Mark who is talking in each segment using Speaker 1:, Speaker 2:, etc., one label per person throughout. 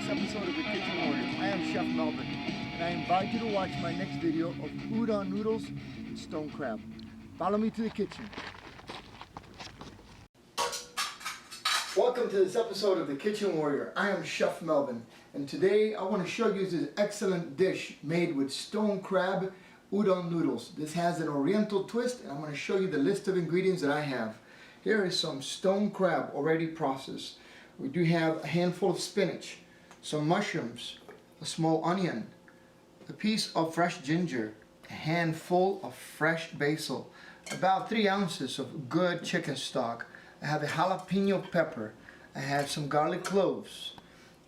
Speaker 1: this episode of The Kitchen Warrior. I am Chef Melvin, and I invite you to watch my next video of udon noodles with stone crab. Follow me to the kitchen. Welcome to this episode of The Kitchen Warrior. I am Chef Melvin, and today I want to show you this excellent dish made with stone crab udon noodles. This has an oriental twist, and I'm going to show you the list of ingredients that I have. Here is some stone crab already processed. We do have a handful of spinach, some mushrooms, a small onion, a piece of fresh ginger, a handful of fresh basil, about 3 ounces of good chicken stock. I have a jalapeno pepper, I have some garlic cloves,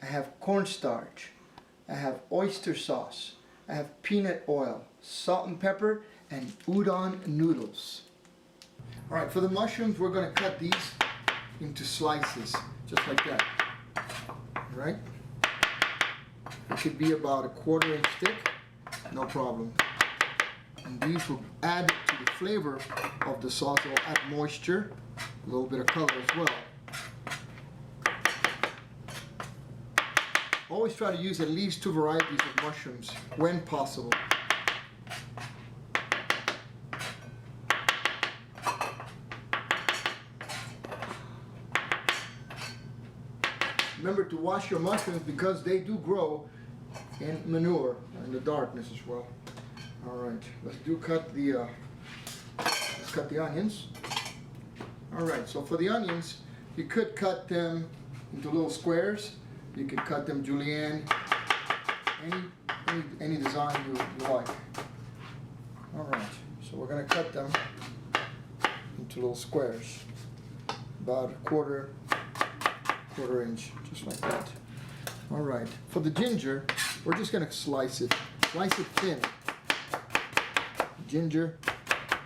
Speaker 1: I have cornstarch, I have oyster sauce, I have peanut oil, salt and pepper, and udon noodles. Alright, for the mushrooms we're going to cut these into slices, just like that. Alright? It should be about a 1/4 inch thick, no problem. And these will add to the flavor of the sauce. It will add moisture, a little bit of color as well. Always try to use at least 2 varieties of mushrooms when possible. Remember to wash your mushrooms because they do grow in manure, in the darkness as well. Alright, let's cut the onions. Alright, so for the onions, you could cut them into little squares. You could cut them julienne, any design you like. Alright, so we're going to cut them into little squares, about a quarter inch, just like that. Alright, for the ginger, we're just going to slice it thin. Ginger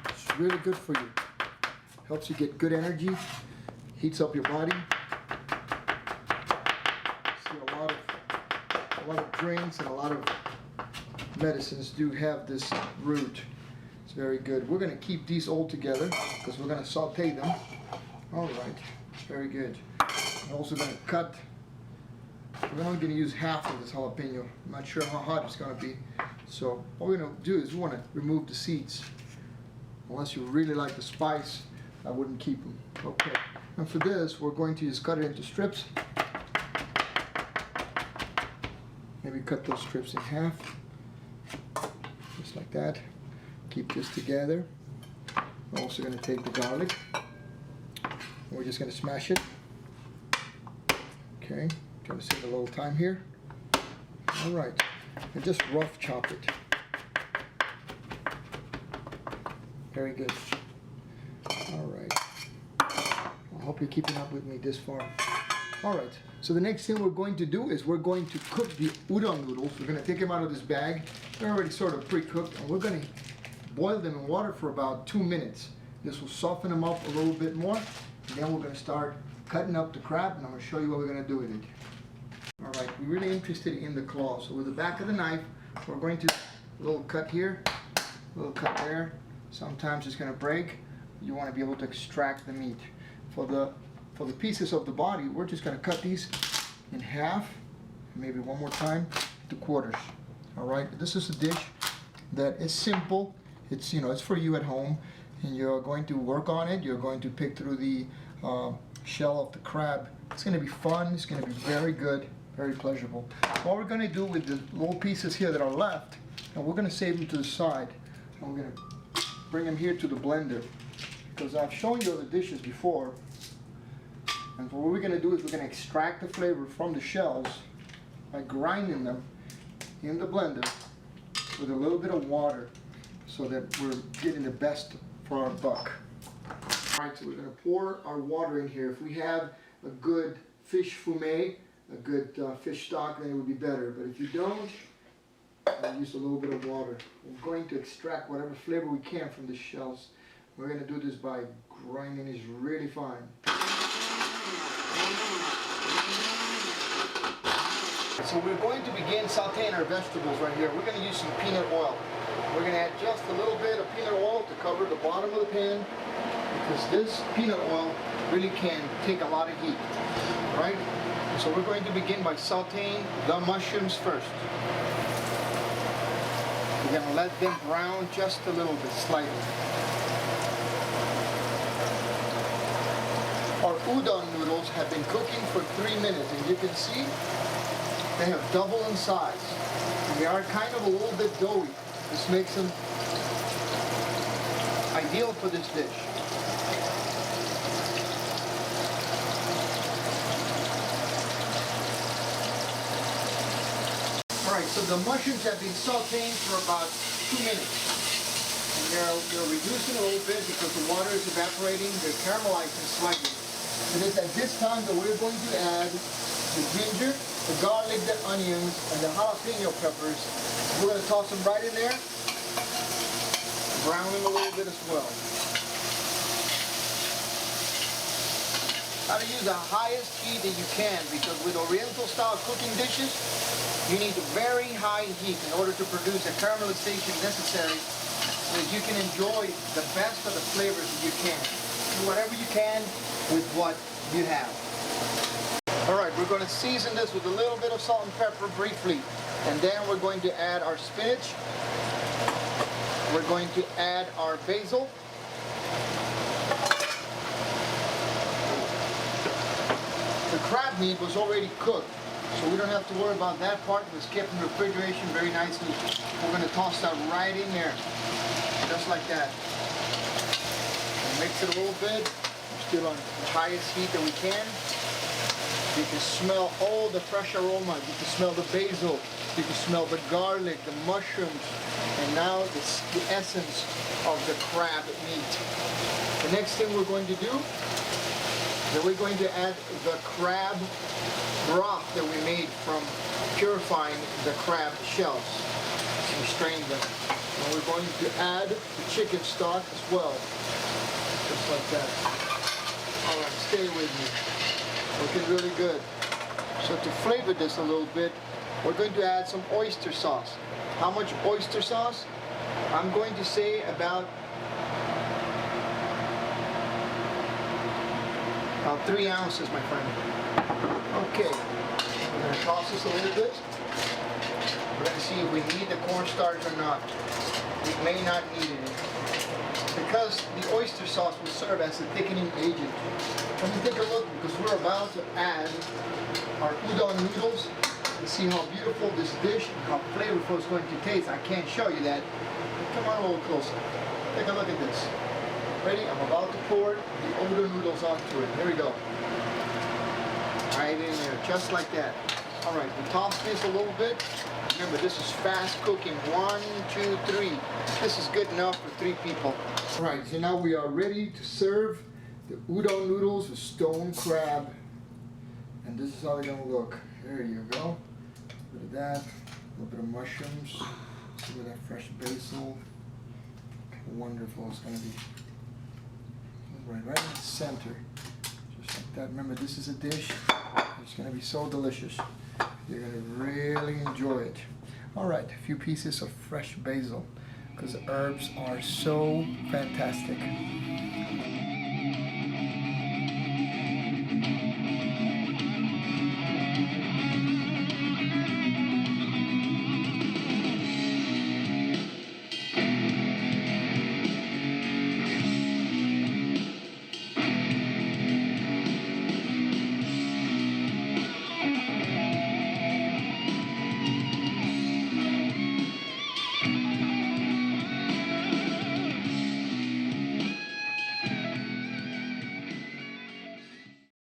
Speaker 1: is really good for you. Helps you get good energy, heats up your body. See, a lot of drinks and a lot of medicines do have this root. It's very good. We're going to keep these all together because we're going to saute them. Alright, very good. I'm also going to cut. We're only going to use half of this jalapeno. I'm not sure how hot it's going to be. So what we're going to do is we want to remove the seeds. Unless you really like the spice, I wouldn't keep them. Okay. And for this, we're going to just cut it into strips. Maybe cut those strips in half. Just like that. Keep this together. We're also going to take the garlic. We're just going to smash it. Okay, going to save a little time here. Alright, and just rough chop it. Very good. Alright, I hope you're keeping up with me this far. Alright, so the next thing we're going to do is we're going to cook the udon noodles. We're going to take them out of this bag. They're already sort of pre-cooked, and we're going to boil them in water for about 2 minutes. This will soften them up a little bit more, and then we're going to start cutting up the crab, and I'm going to show you what we're going to do with it. Alright, we're really interested in the claw. So with the back of the knife, we're going to, a little cut here, a little cut there. Sometimes it's going to break. You want to be able to extract the meat. For the pieces of the body, we're just going to cut these in half, maybe one more time, to quarters. Alright, this is a dish that is simple. It's, it's for you at home, and you're going to work on it. You're going to pick through the shell of the crab. It's going to be fun. It's going to be very good, very pleasurable. What we're going to do with the little pieces here that are left, and we're going to save them to the side, and we're going to bring them here to the blender, because I've shown you other dishes before, and what we're going to do is we're going to extract the flavor from the shells by grinding them in the blender with a little bit of water, so that we're getting the best for our buck. Alright, so we're going to pour our water in here. If we have a good fish fumet, a good fish stock, then it would be better. But if you don't, I'll use a little bit of water. We're going to extract whatever flavor we can from the shells. We're going to do this by grinding it really fine. So we're going to begin sauteing our vegetables right here. We're going to use some peanut oil. We're going to add just a little bit of peanut oil to cover the bottom of the pan, because this peanut oil really can take a lot of heat, right? So we're going to begin by sauteing the mushrooms first. We're going to let them brown just a little bit, slightly. Our udon noodles have been cooking for 3 minutes, and you can see they have doubled in size. And they are kind of a little bit doughy. This makes them ideal for this dish. Alright, so the mushrooms have been sauteing for about 2 minutes. And they're reducing a little bit because the water is evaporating. They're caramelizing slightly. It is at this time that we're going to add the ginger, the garlic, the onions, and the jalapeno peppers. We're going to toss them right in there, brown them a little bit as well. Try to use the highest heat that you can, because with oriental style cooking dishes, you need very high heat in order to produce the caramelization necessary so that you can enjoy the best of the flavors that you can. Do whatever you can with what you have. Alright, we're going to season this with a little bit of salt and pepper briefly. And then we're going to add our spinach. We're going to add our basil. The crab meat was already cooked, so we don't have to worry about that part. It was kept in refrigeration very nicely. We're going to toss that right in there, just like that. And mix it a little bit. We're still on the highest heat that we can. You can smell all the fresh aroma. You can smell the basil. You can smell the garlic, the mushrooms, and now the essence of the crab meat. The next thing we're going to do, then we're going to add the crab broth that we made from purifying the crab shells. We strained them. And we're going to add the chicken stock as well. Just like that. Alright, stay with me. Looking really good. So to flavor this a little bit, we're going to add some oyster sauce. How much oyster sauce? I'm going to say about 3 ounces, my friend. Okay, we're going to toss this a little bit. We're going to see if we need the cornstarch or not. We may not need it, because the oyster sauce will serve as a thickening agent. Let me take a look, because we're about to add our udon noodles and see how beautiful this dish and how flavorful it's going to taste. I can't show you that. Come on a little closer. Take a look at this. Ready? I'm about to pour the udon noodles onto it. Here we go. Right in there, just like that. Alright, we toss this a little bit. Remember, this is fast cooking. 1, 2, 3. This is good enough for 3 people. Alright, so now we are ready to serve the udon noodles with stone crab. And this is how they're going to look. There you go. A bit of that. A little bit of mushrooms. Some of that fresh basil. Wonderful it's going to be. Right in the center. Just like that. Remember, this is a dish. It's going to be so delicious. You're going to really enjoy it. Alright, a few pieces of fresh basil, because herbs are so fantastic.